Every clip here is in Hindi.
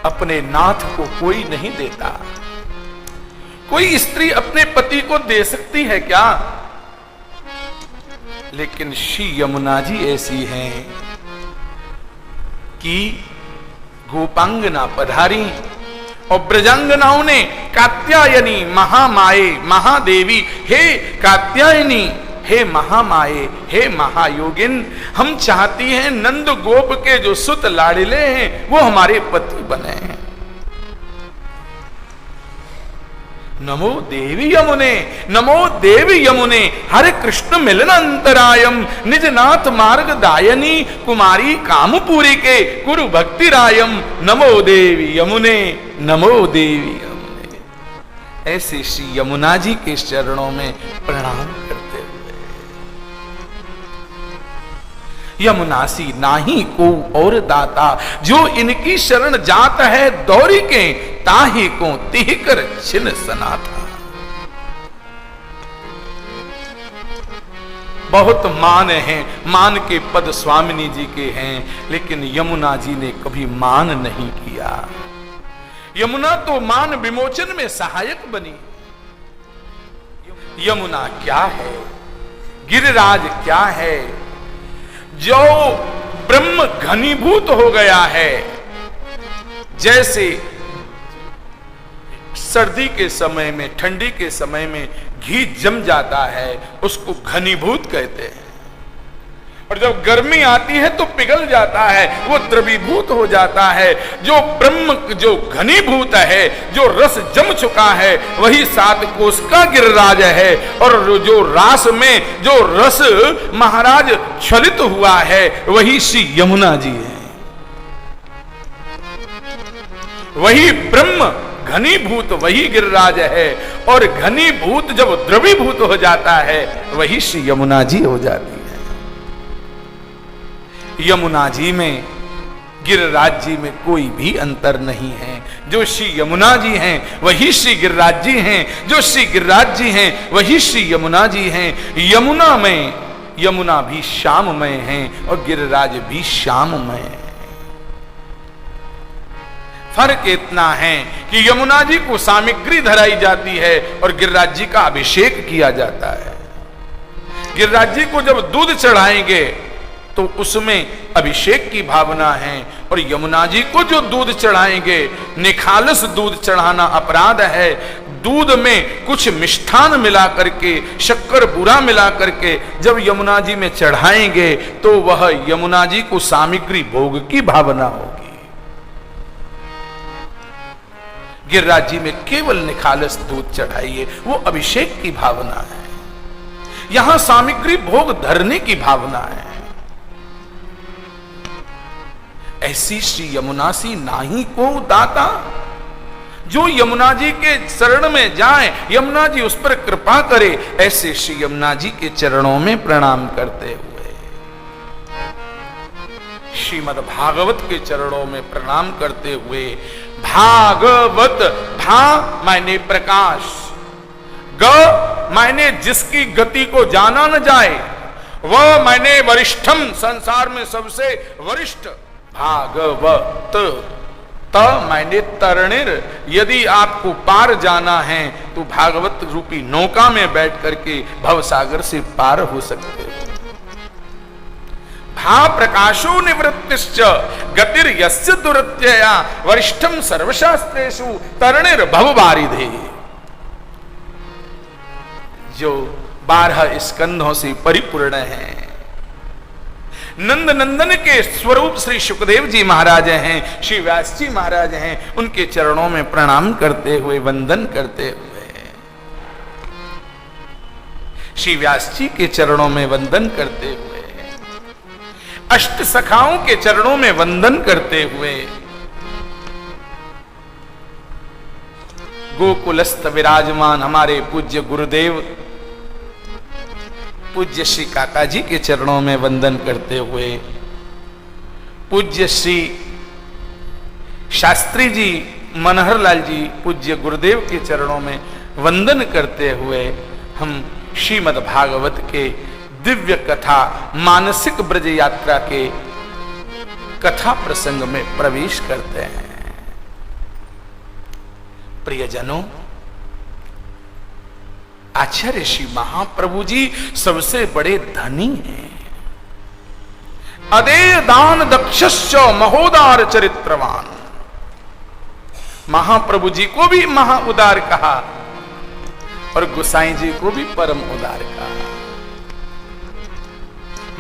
अपने नाथ को कोई नहीं देता। कोई स्त्री अपने पति को दे सकती है क्या? लेकिन श्री यमुना जी ऐसी हैं कि गोपांगना पधारी और ब्रजांगनाओं ने कात्यायनी महामाये महादेवी, हे कात्यायनी, हे महामाये, हे महायोगिन, हम चाहती हैं नंद गोप के जो सुत लाड़िले हैं वो हमारे पति बने हैं। नमो देवी यमुने, नमो देवी यमुने, हरे कृष्ण मिलन अंतरायम, निज नाथ मार्ग दायनी, कुमारी कामपुरी के गुरु भक्ति रायम, नमो देवी यमुने, नमो देवी यमुने। ऐसे श्री यमुना जी के चरणों में प्रणाम करते हुए, यमुनासी नाही को और दाता, जो इनकी शरण जात है दौरी के, ताही को तिह कर छिन सनाथा। बहुत मान हैं, मान के पद स्वामिनी जी के हैं, लेकिन यमुना जी ने कभी मान नहीं किया। यमुना तो मान विमोचन में सहायक बनी। यमुना क्या है, गिरिराज क्या है, जो ब्रह्म घनीभूत हो गया है। जैसे सर्दी के समय में, ठंडी के समय में घी जम जाता है, उसको घनीभूत कहते हैं। और जब गर्मी आती है तो पिघल जाता है, वो द्रवीभूत हो जाता है। जो ब्रह्म जो घनीभूत है, जो रस जम चुका है, वही 7 कोस का गिरिराज है। और जो रास में जो रस महाराज छलित हुआ है, वही श्री यमुना जी है। वही ब्रह्म घनीभूत, वही गिरिराज है। और घनीभूत जब द्रवीभूत हो जाता है, वही श्री यमुना जी हो जाती है। यमुना जी में, गिरिराज जी में कोई भी अंतर नहीं है। जो श्री यमुना जी हैं वही श्री गिरिराज जी हैं, जो श्री गिरिराज जी हैं वही श्री यमुना जी हैं। यमुना में, यमुना भी श्याममय हैं और गिरिराज भी श्याममय है। फर्क इतना है कि यमुना जी को सामग्री धराई जाती है और गिरिराज जी का अभिषेक किया जाता है। गिरिराज जी को जब दूध चढ़ाएंगे तो उसमें अभिषेक की भावना है, और यमुना जी को जो दूध चढ़ाएंगे, निखालस दूध चढ़ाना अपराध है। दूध में कुछ मिष्ठान मिला करके, शक्कर बुरा मिला करके जब यमुना जी में चढ़ाएंगे तो वह यमुना जी को सामग्री भोग की भावना होगी। गिरिराज जी में केवल निखालस दूध चढ़ाइए, वो अभिषेक की भावना है। यहां सामग्री भोग धरने की भावना है। ऐसी श्री यमुना सी नाही को दाता, जो यमुना जी के चरण में जाए, यमुना जी उस पर कृपा करे। ऐसे श्री यमुना जी के चरणों में प्रणाम करते हुए, श्रीमद् भागवत के चरणों में प्रणाम करते हुए, भागवत, भा मायने प्रकाश, ग मायने जिसकी गति को जाना न जाए, वह मायने वरिष्ठम, संसार में सबसे वरिष्ठ। भागवत, त मायने तरणिर, यदि आपको पार जाना है तो भागवत रूपी नौका में बैठ करके भवसागर से पार हो सकते हो। भा प्रकाशो निवृत्तिश्च गतिर यस्य दुरत्यया वरिष्ठम सर्वशास्त्रेषु तरणिर भववारिधे। जो 12 स्कंधों से परिपूर्ण है, नंद नंदन के स्वरूप श्री सुखदेव जी महाराज हैं, श्री व्यास जी महाराज हैं। उनके चरणों में प्रणाम करते हुए, वंदन करते हुए, श्री व्यास जी के चरणों में वंदन करते हुए, अष्ट सखाओं के चरणों में वंदन करते हुए, गोकुलस्थ विराजमान हमारे पूज्य गुरुदेव पूज्य श्री काका जी के चरणों में वंदन करते हुए, पूज्य श्री शास्त्री जी मनहर लाल जी पूज्य गुरुदेव के चरणों में वंदन करते हुए, हम श्रीमद् भागवत के दिव्य कथा मानसिक ब्रज यात्रा के कथा प्रसंग में प्रवेश करते हैं। प्रियजनों, आचार्य श्री महाप्रभु जी सबसे बड़े धनी हैं। अदेय दान दक्षश्च महोदार चरित्रवान। महाप्रभु जी को भी महा उदार कहा और गोसाई जी को भी परम उदार कहा।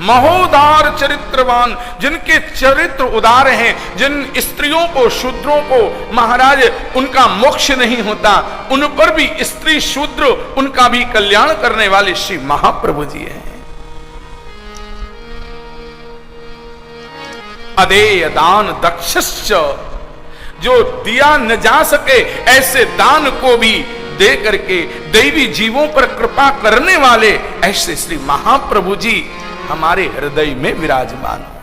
महोदार चरित्रवान, जिनके चरित्र उदार हैं, जिन स्त्रियों को, शूद्रों को महाराज उनका मोक्ष नहीं होता, उन पर भी स्त्री शूद्र उनका भी कल्याण करने वाले श्री महाप्रभु जी हैं। अदेय दान दक्षश्च, जो दिया न जा सके ऐसे दान को भी दे करके दैवी जीवों पर कृपा करने वाले ऐसे श्री महाप्रभु जी हमारे हृदय में विराजमान हो।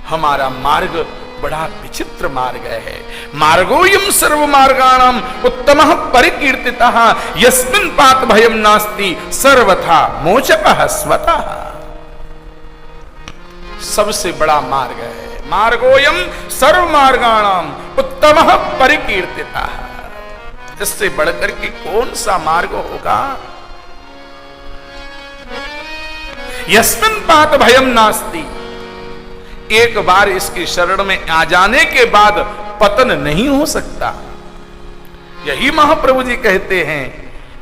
हमारा मार्ग बड़ा विचित्र मार्ग है। मार्गोयम सर्व मार्गाणाम उत्तमः परिकीर्तितः यस्मिन् पात भयम नास्ति सर्वथा मोचकः स्वतः। सबसे बड़ा मार्ग है मार्गोयम सर्व मार्गाणाम उत्तमः परिकीर्तितः। इससे बढ़कर के कौन सा मार्ग होगा? यस्मिन् पात भयम नास्ति, एक बार इसकी शरण में आ जाने के बाद पतन नहीं हो सकता। यही महाप्रभु जी कहते हैं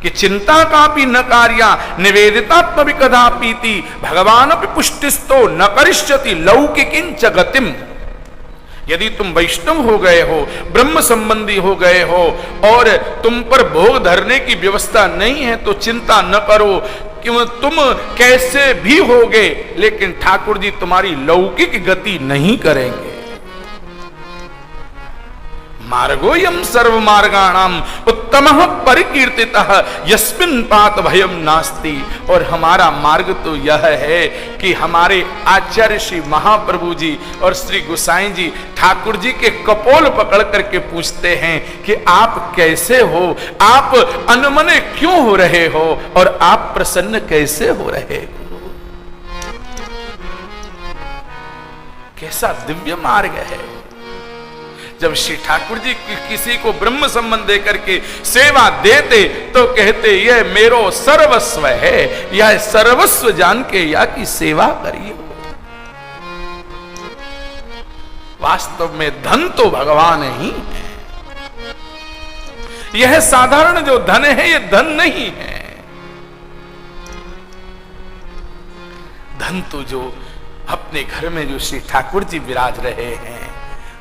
कि चिंता कापि न कार्या निवेदितात्म कदापीति भगवान अपि पुष्टिस्तो न करिष्यति लौकिकिंच गतिम। यदि तुम वैष्णव हो गए हो, ब्रह्म संबंधी हो गए हो और तुम पर भोग धरने की व्यवस्था नहीं है तो चिंता न करो कि तुम कैसे भी होगे, लेकिन ठाकुर जी तुम्हारी लौकिक गति नहीं करेंगे। मार्गोयम सर्व मार्गाणाम उत्तमः परिकीर्तितः यस्मिन् पात भयम नास्ति। और हमारा मार्ग तो यह है कि हमारे आचार्य श्री महाप्रभु जी और श्री गोसाई जी ठाकुर जी के कपोल पकड़ करके पूछते हैं कि आप कैसे हो, आप अनमने क्यों हो रहे हो और आप प्रसन्न कैसे हो रहे हो। कैसा दिव्य मार्ग है। जब श्री ठाकुर जी किसी को ब्रह्म संबंध दे करके सेवा देते तो कहते यह मेरो सर्वस्व है, यह सर्वस्व जान के या की सेवा करिए। वास्तव में धन तो भगवान ही है। यह साधारण जो धन है यह धन नहीं है। धन तो जो अपने घर में जो श्री ठाकुर जी विराज रहे हैं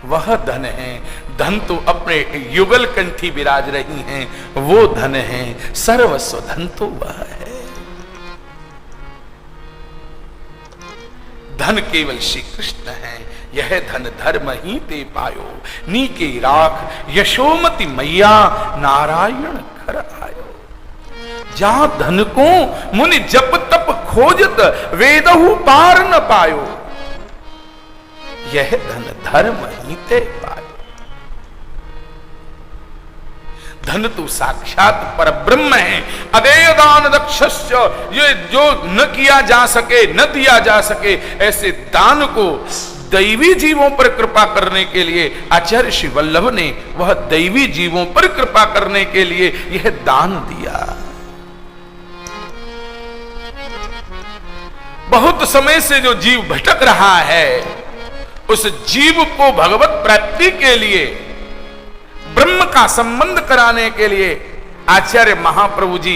वह धन है। धन तो अपने युगल कंठी विराज रही हैं वो धन है। सर्वस्व धन तो वह है। धन केवल श्री कृष्ण है। यह धन धर्म ही ते पायो नीके राख यशोमति मैया नारायण घर आयो। जा धन को मुनि जप तप खोजत वेदहु पार न पायो। यह धन धर्म ही ते पायो। धन तो साक्षात परब्रह्म है। अदेय दान दक्षस्य, ये जो न किया जा सके न दिया जा सके ऐसे दान को दैवी जीवों पर कृपा करने के लिए आचार्य श्री वल्लभ ने वह दैवी जीवों पर कृपा करने के लिए यह दान दिया। बहुत समय से जो जीव भटक रहा है उस जीव को भगवत प्राप्ति के लिए ब्रह्म का संबंध कराने के लिए आचार्य महाप्रभु जी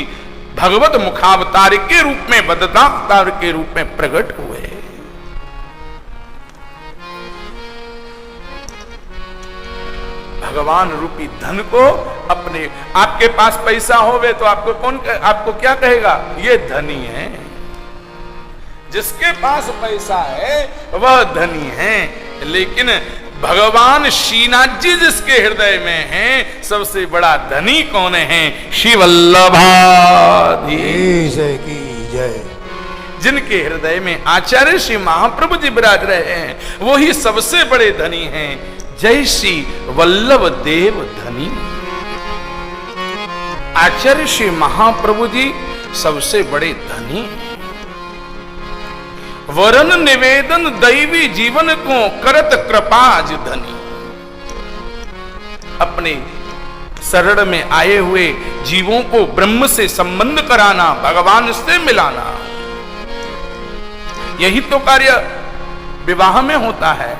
भगवत मुखावतार के रूप में वदनावतार के रूप में प्रकट हुए। भगवान रूपी धन को अपने, आपके पास पैसा होवे तो आपको क्या कहेगा? ये धनी है। जिसके पास पैसा है वह धनी है। लेकिन भगवान श्रीनाथ जी जिसके हृदय में हैं सबसे बड़ा धनी कौन है? श्री वल्लभाधीश की जय। जिनके हृदय में आचार्य श्री महाप्रभु जी विराज रहे हैं वो ही सबसे बड़े धनी हैं। जय श्री वल्लभ देव धनी। आचार्य श्री महाप्रभु जी सबसे बड़े धनी। वरन निवेदन दैवी जीवन को करत कृपाज धनी। अपने शरण में आए हुए जीवों को ब्रह्म से संबंध कराना, भगवान से मिलाना, यही तो कार्य विवाह में होता है।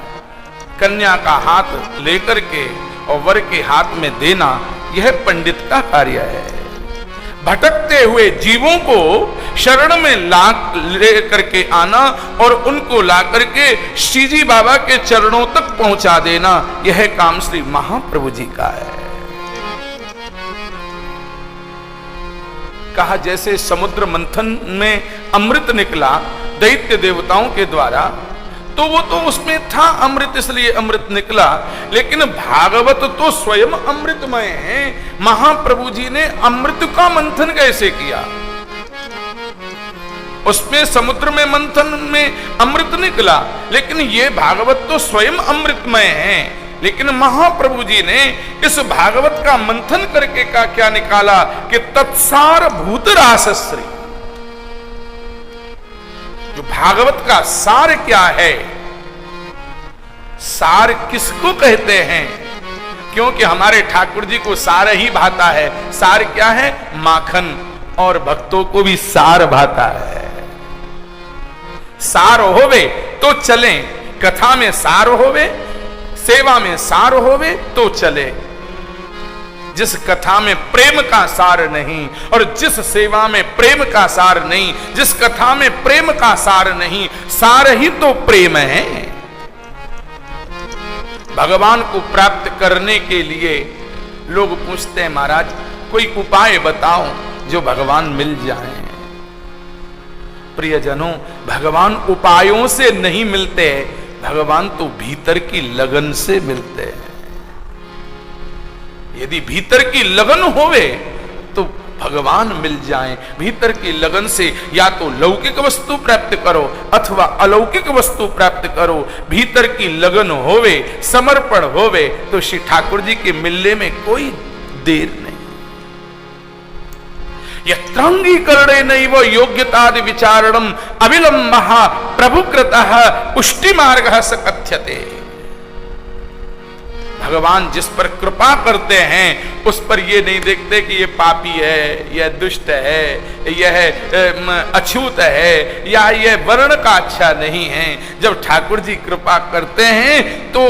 कन्या का हाथ लेकर के और वर के हाथ में देना, यह पंडित का कार्य है। भटकते हुए जीवों को शरण में ला लेकर के आना और उनको ला करके श्री जी बाबा के चरणों तक पहुंचा देना, यह काम श्री महाप्रभु जी का है। कहा जैसे समुद्र मंथन में अमृत निकला दैत्य देवताओं के द्वारा, तो वो तो उसमें था अमृत, इसलिए अमृत निकला, लेकिन भागवत तो स्वयं अमृतमय है। महाप्रभु जी ने अमृत का मंथन कैसे किया? उसमें समुद्र में मंथन में अमृत निकला, लेकिन ये भागवत तो स्वयं अमृतमय है। लेकिन महाप्रभु जी ने इस भागवत का मंथन करके का क्या निकाला कि तत्सार भूत रासश्री। जो भागवत का सार क्या है, सार किसको कहते हैं? क्योंकि हमारे ठाकुर जी को सार ही भाता है। सार क्या है? माखन। और भक्तों को भी सार भाता है। सार होवे तो चले, कथा में सार होवे, सेवा में सार होवे तो चले। जिस कथा में प्रेम का सार नहीं और जिस सेवा में प्रेम का सार नहीं, जिस कथा में प्रेम का सार नहीं, सार ही तो प्रेम है। भगवान को प्राप्त करने के लिए लोग पूछते हैं, महाराज कोई उपाय बताओ जो भगवान मिल जाए। प्रियजनों, भगवान उपायों से नहीं मिलते, भगवान तो भीतर की लगन से मिलते हैं। यदि भीतर की लगन होवे तो भगवान मिल जाएं। भीतर की लगन से या तो लौकिक वस्तु प्राप्त करो अथवा अलौकिक वस्तु प्राप्त करो। भीतर की लगन होवे, समर्पण होवे, तो श्री ठाकुर जी के मिलने में कोई देर नहीं। यत्रांगीकरणे नैव योग्यतादि विचारणम अविलंबः प्रभुकृतः पुष्टि मार्गः स कथ्यते। भगवान जिस पर कृपा करते हैं उस पर ये नहीं देखते कि ये पापी है, यह दुष्ट है, यह अछूत है, या यह वर्ण का अच्छा नहीं है। जब ठाकुर जी कृपा करते हैं तो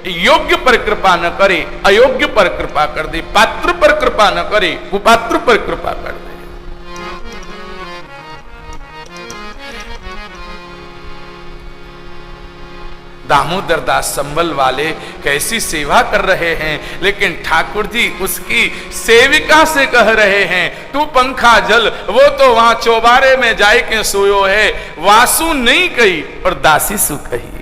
योग्य पर कृपा न करे, अयोग्य पर कृपा कर दे, पात्र पर कृपा न करे, कुपात्र पर कृपा कर दे। दामोदर दास संबल वाले कैसी सेवा कर रहे हैं, लेकिन ठाकुर जी उसकी सेविका से कह रहे हैं, तू पंखा जल, वो तो वहां चौबारे में जाए के सोयो है। वासु नहीं कही और दासी सु कही।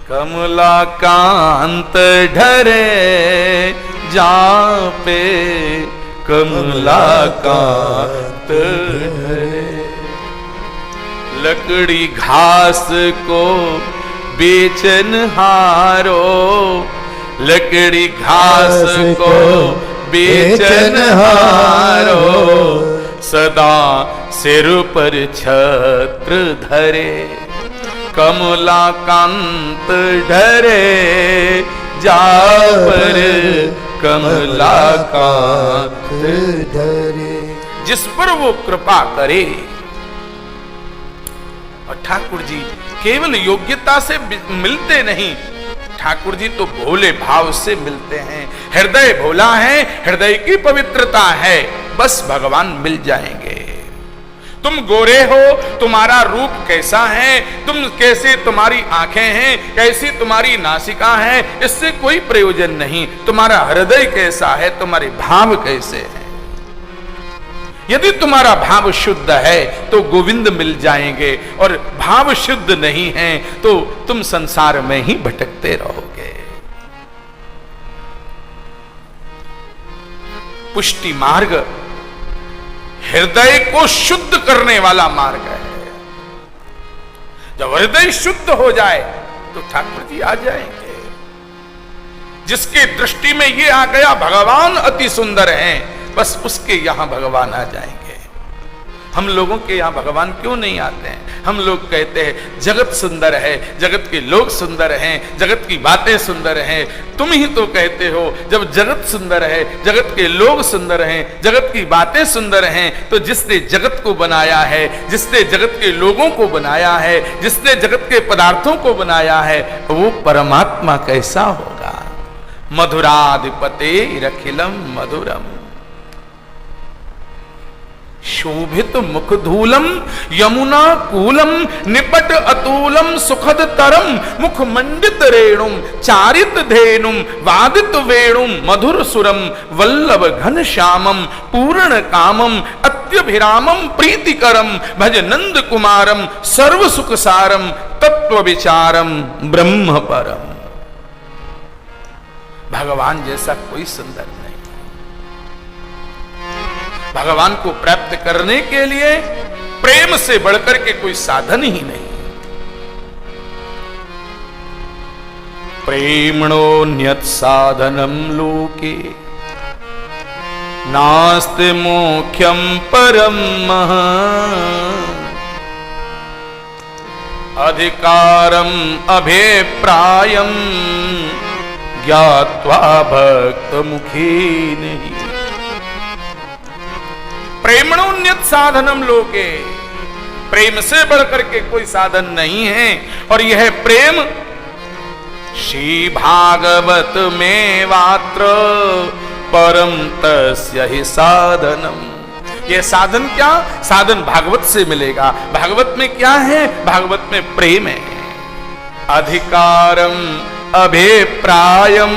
कमला कांत ढरे जा पे, कमला कांत ढरे, लकड़ी घास को बेचन हारो, लकड़ी घास को बेचन हारो, सदा सिर पर छत्र धरे, कमला कांत ढरे जा पर, कमला कांत ढरे। जिस पर वो कृपा करे। और ठाकुर जी केवल योग्यता से मिलते नहीं, ठाकुर जी तो भोले भाव से मिलते हैं। हृदय भोला है, हृदय की पवित्रता है, बस भगवान मिल जाएंगे। तुम गोरे हो, तुम्हारा रूप कैसा है, तुम कैसे तुम्हारी आंखें हैं, कैसी तुम्हारी नासिका है, इससे कोई प्रयोजन नहीं। तुम्हारा हृदय कैसा है, तुम्हारे भाव कैसे हैं। यदि तुम्हारा भाव शुद्ध है तो गोविंद मिल जाएंगे, और भाव शुद्ध नहीं है तो तुम संसार में ही भटकते रहोगे। पुष्टि मार्ग हृदय को शुद्ध करने वाला मार्ग है। जब हृदय शुद्ध हो जाए तो ठाकुर जी आ जाएंगे। जिसके दृष्टि में ये आ गया भगवान अति सुंदर हैं, बस उसके यहां भगवान आ जाएंगे। हम लोगों के यहाँ भगवान क्यों नहीं आते हैं? हम लोग कहते हैं जगत सुंदर है, जगत के लोग सुंदर हैं, जगत की बातें सुंदर हैं। तुम ही तो कहते हो जब जगत सुंदर है, जगत के लोग सुंदर हैं, जगत की बातें सुंदर हैं, तो जिसने जगत को बनाया है, जिसने जगत के लोगों को बनाया है, जिसने जगत के पदार्थों को बनाया है, वो परमात्मा कैसा होगा? मधुराधिपते रखिलम मधुरम शोभित मुखधूलम यमुना कूलम निपट अतुलम सुखद तरम मुख मंडित रेणुम चारित धेनुम वादित वेणुम मधुर सुरम वल्लभ घन श्यामम पूर्ण कामम अत्यभिरामम प्रीतिकरम भज नंद कुमारम सर्व सुख सारम तत्व विचारम ब्रह्म परम। भगवान जैसा कोई सुंदर नहीं। भगवान को प्राप्त करने के लिए प्रेम से बढ़कर के कोई साधन ही नहीं। प्रेमणोन्यत् साधनम लोके नास्ति मोक्षम परम अधिकारम अभिप्रायम ज्ञात्वा भक्त मुखे नहीं। प्रेमणोन्यत साधनम लोके, प्रेम से बढ़कर के कोई साधन नहीं है। और यह प्रेम श्री भागवत में मात्र परम तस्य ही साधनम। यह साधन क्या? साधन भागवत से मिलेगा। भागवत में क्या है? भागवत में प्रेम है। अधिकारम अभिप्रायम।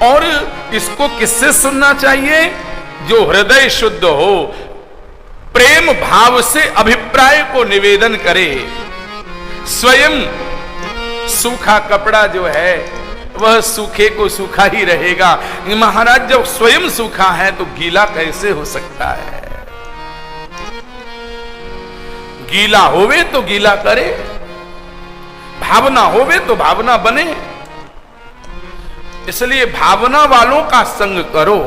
और इसको किससे सुनना चाहिए? जो हृदय शुद्ध हो, प्रेम भाव से अभिप्राय को निवेदन करे। स्वयं सूखा कपड़ा जो है वह सूखे को सूखा ही रहेगा। महाराज जब स्वयं सूखा है तो गीला कैसे हो सकता है? गीला होवे तो गीला करे, भावना होवे तो भावना बने। इसलिए भावना वालों का संग करो।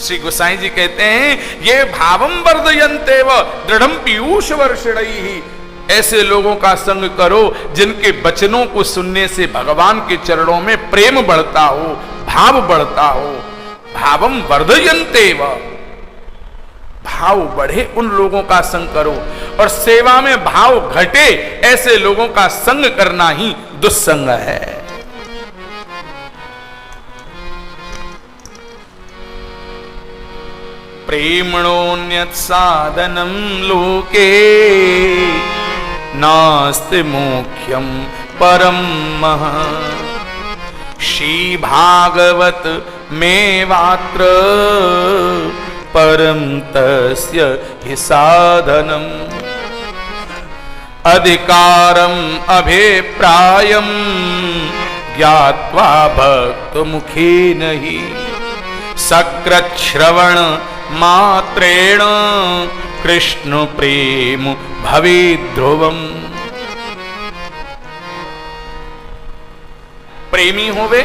श्री गोसाई जी कहते हैं ये भावम वर्धयन्ते व दृढ़म पीयूष वर्षणैहि। ऐसे लोगों का संग करो जिनके वचनों को सुनने से भगवान के चरणों में प्रेम बढ़ता हो, भाव बढ़ता हो। भावम वर्धयन्ते व, भाव बढ़े उन लोगों का संग करो। और सेवा में भाव घटे ऐसे लोगों का संग करना ही दुस्संग है। प्रेमणोन्यत् साधनम लोके नास्ति मोक्षम परम श्री भागवत में मात्र परम तस्य हि साधनम अधिकारम अभिप्रायम ज्ञात्वा भक्त मुखे नहीं सकृत श्रवण मात्रेण कृष्ण प्रेम भवे ध्रुवम। प्रेमी होवे,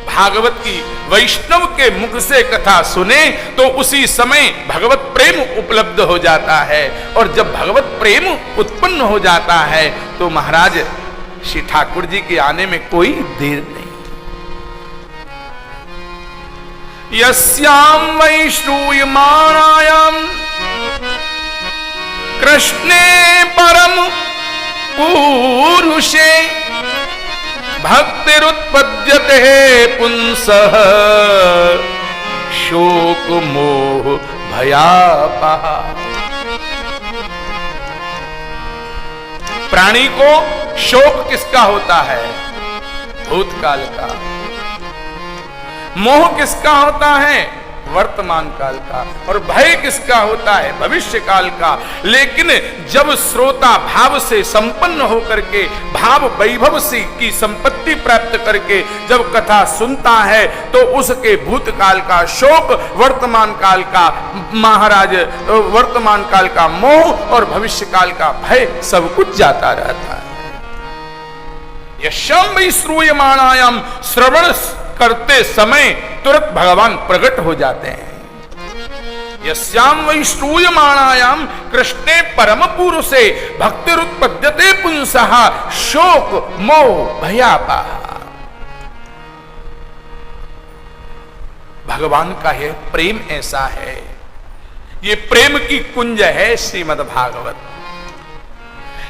भागवत की वैष्णव के मुख से कथा सुने तो उसी समय भगवत प्रेम उपलब्ध हो जाता है। और जब भगवत प्रेम उत्पन्न हो जाता है तो महाराज श्री ठाकुर जी के आने में कोई देर नहीं। यस्याम वैश्रूयमाणायाम कृष्णे परम पुरुषे भक्तिरुत्पद्यते पुंसः शोक मोह भयापः। प्राणी को शोक किसका होता है? भूतकाल का। मोह किसका होता है? वर्तमान काल का। और भय किसका होता है? भविष्य काल का। लेकिन जब श्रोता भाव से संपन्न होकर के, भाव वैभव से की संपत्ति प्राप्त करके जब कथा सुनता है तो उसके भूतकाल का शोक, वर्तमान काल का महाराज वर्तमान काल का मोह और भविष्य काल का भय सब कुछ जाता रहता है। यशम वै श्रूयमाणायाम, श्रवण करते समय तुरंत भगवान प्रकट हो जाते हैं। यस्याम वै श्रूयमाणायाम कृष्णे परम पुरुषे भक्तिरुत्पद्यते पुंसः शोक मोह भयापाः। भगवान का यह प्रेम ऐसा है, ये प्रेम की कुंज है श्रीमद् भागवत,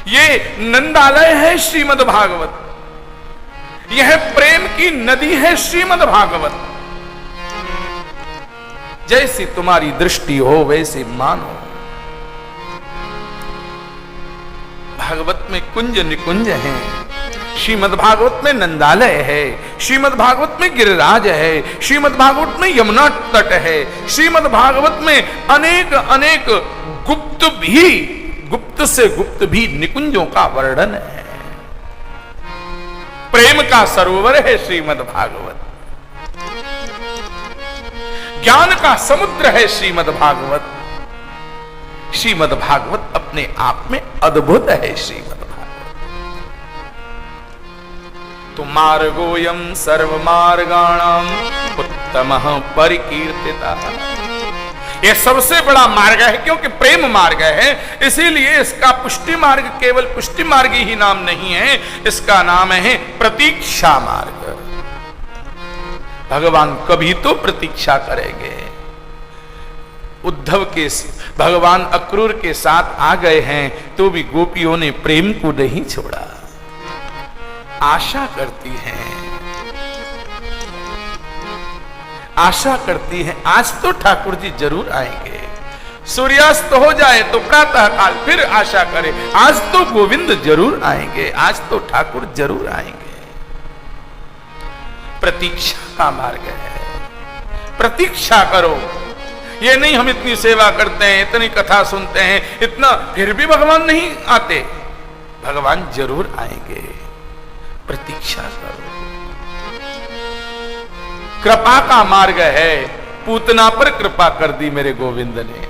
ये नंदालय है श्रीमद् भागवत, यह प्रेम की नदी है श्रीमद् भागवत। जैसी तुम्हारी दृष्टि हो वैसे मानो। भागवत में कुंज निकुंज हैं, श्रीमद् भागवत में नंदालय है, श्रीमद् भागवत में गिरिराज है, श्रीमद् भागवत में यमुना तट है, श्रीमद् भागवत में अनेक अनेक गुप्त से गुप्त भी निकुंजों का वर्णन है। प्रेम का सरोवर है श्रीमद् भागवत, ज्ञान का समुद्र है श्रीमद् भागवत। श्रीमद् भागवत अपने आप में अद्भुत है। श्रीमद् तो मार्गोयम सर्वमार्गाणाम उत्तमः परिकीर्तितः, यह सबसे बड़ा मार्ग है क्योंकि प्रेम मार्ग है, इसीलिए इसका पुष्टि मार्ग केवल पुष्टि मार्ग ही नाम नहीं है, इसका नाम है प्रतीक्षा मार्ग। भगवान कभी तो प्रतीक्षा करेंगे। उद्धव के भगवान अक्रूर के साथ आ गए हैं तो भी गोपियों ने प्रेम को नहीं छोड़ा, आशा करती हैं, आशा करती हैं आज तो ठाकुर जी जरूर आएंगे। सूर्यास्त हो जाए तो प्रातः काल फिर आशा करे आज तो गोविंद जरूर आएंगे, आज तो ठाकुर जरूर आएंगे। प्रतीक्षा का मार्ग है, प्रतीक्षा करो। ये नहीं हम इतनी सेवा करते हैं, इतनी कथा सुनते हैं, इतना फिर भी भगवान नहीं आते। भगवान जरूर आएंगे, प्रतीक्षा करो। कृपा का मार्ग है, पूतना पर कृपा कर दी मेरे गोविंद ने।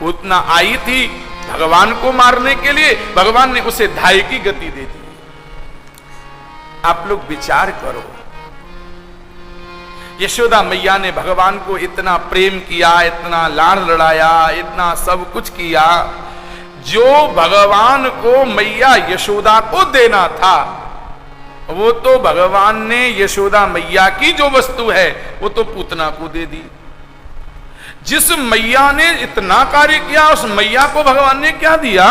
पूतना आई थी भगवान को मारने के लिए, भगवान ने उसे धाय की गति दे दी। आप लोग विचार करो, यशोदा मैया ने भगवान को इतना प्रेम किया, इतना लाड़ लड़ाया, इतना सब कुछ किया। जो भगवान को मैया यशोदा को देना था वो तो भगवान ने यशोदा मैया की जो वस्तु है वो तो पूतना को दे दी। जिस मैया ने इतना कार्य किया उस मैया को भगवान ने क्या दिया?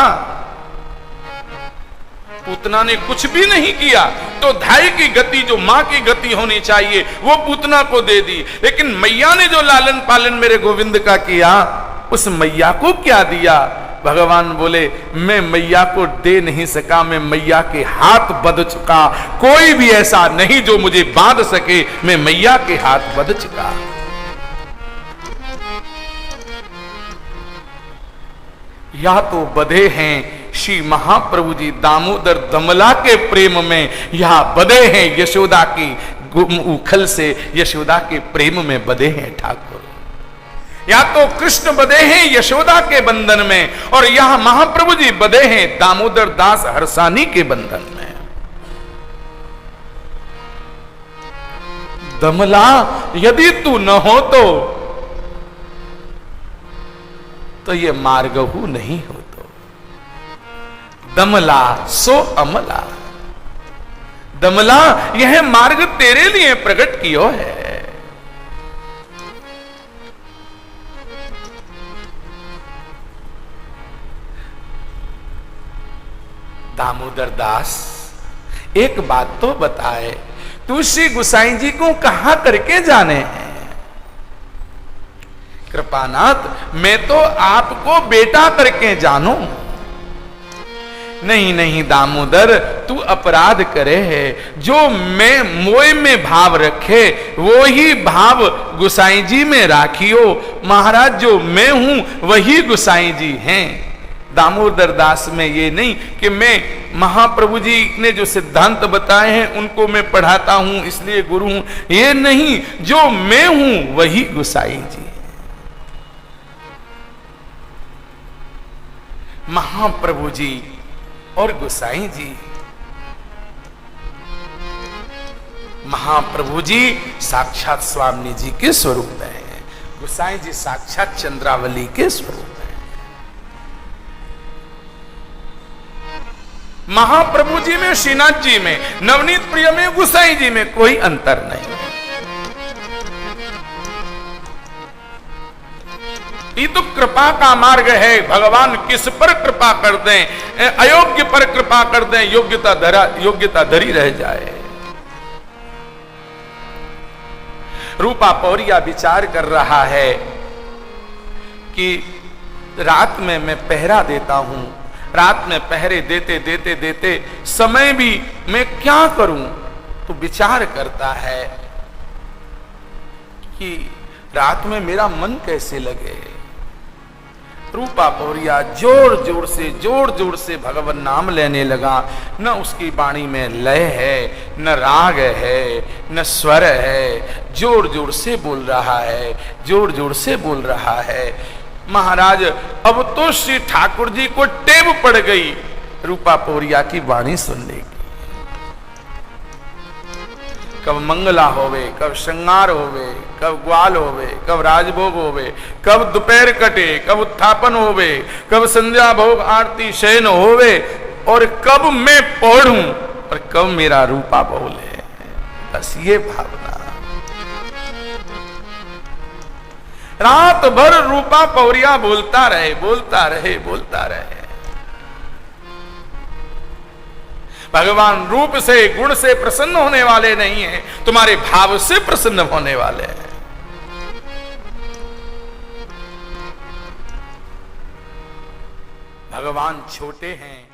पूतना ने कुछ भी नहीं किया, तो धाई की गति जो मां की गति होनी चाहिए वो पूतना को दे दी। लेकिन मैया ने जो लालन पालन मेरे गोविंद का किया उस मैया को क्या दिया? भगवान बोले मैं मैया को दे नहीं सका, मैं मैया के हाथ बंध चुका। कोई भी ऐसा नहीं जो मुझे बांध सके, मैं मैया के हाथ बंध चुका। या तो बधे हैं श्री महाप्रभु जी दामोदर दमला के प्रेम में, या बधे हैं यशोदा की उखल से, यशोदा के प्रेम में बधे हैं ठाकुर। या तो कृष्ण बधे हैं यशोदा के बंधन में, और यहां महाप्रभु जी बधे हैं दामोदर दास हरसानी के बंधन में। दमला यदि तू न हो तो ये मार्गहु नहीं हो। दमला सो अमला, दमला यह मार्ग तेरे लिए प्रकट कियो है। दामोदर दास एक बात तो बताए, तू श्री गुसाई जी को कहां करके जाने हैं? कृपानाथ मैं तो आपको बेटा करके जानू। नहीं नहीं दामोदर तू अपराध करे है, जो मैं मोय में भाव रखे वो ही भाव गुसाई जी में राखियो। महाराज जो मैं हूं वही गुसाई जी हैं। दामोदर दास में ये नहीं कि मैं महाप्रभु जी ने जो सिद्धांत बताए हैं उनको मैं पढ़ाता हूं इसलिए गुरु हूं, ये नहीं, जो मैं हूं वही गुसाई जी। महाप्रभु जी और गुसाई जी, महाप्रभु जी साक्षात स्वामी जी के स्वरूप हैं गोसाई जी साक्षात चंद्रावली के स्वरूप है। महाप्रभु जी में, श्रीनाथ जी में, नवनीत प्रिय में, गोसाई जी में कोई अंतर नहीं। ये तो कृपा का मार्ग है। भगवान किस पर कृपा कर दें, अयोग्य पर कृपा कर दें, योग्यता धरी रह जाए। रूपा पौरिया विचार कर रहा है कि रात में मैं पहरा देता हूं, रात में पहरे देते देते देते समय भी मैं क्या करूं, तो विचार करता है कि रात में मेरा मन कैसे लगे। रूपा पौरिया जोर जोर से भगवान नाम लेने लगा। न उसकी वाणी में लय है, न राग है, न स्वर है, जोर जोर से बोल रहा है, जोर जोर से बोल रहा है। महाराज अब तो श्री ठाकुर जी को टेव पड़ गई रूपा पौरिया की वाणी सुनने की। कब मंगला होवे, कब श्रृंगार होवे, कब ग्वाल होवे, कब राजभोग होवे, कब दोपहर कटे, कब उत्थापन होवे, कब संध्या भोग आरती शयन होवे, और कब मैं पढ़ूं और कब मेरा रूपा बोले। बस ये भावना। रात भर रूपा पौरिया बोलता रहे, बोलता रहे, बोलता रहे। भगवान रूप से, गुण से प्रसन्न होने वाले नहीं हैं, तुम्हारे भाव से प्रसन्न होने वाले हैं। भगवान छोटे हैं,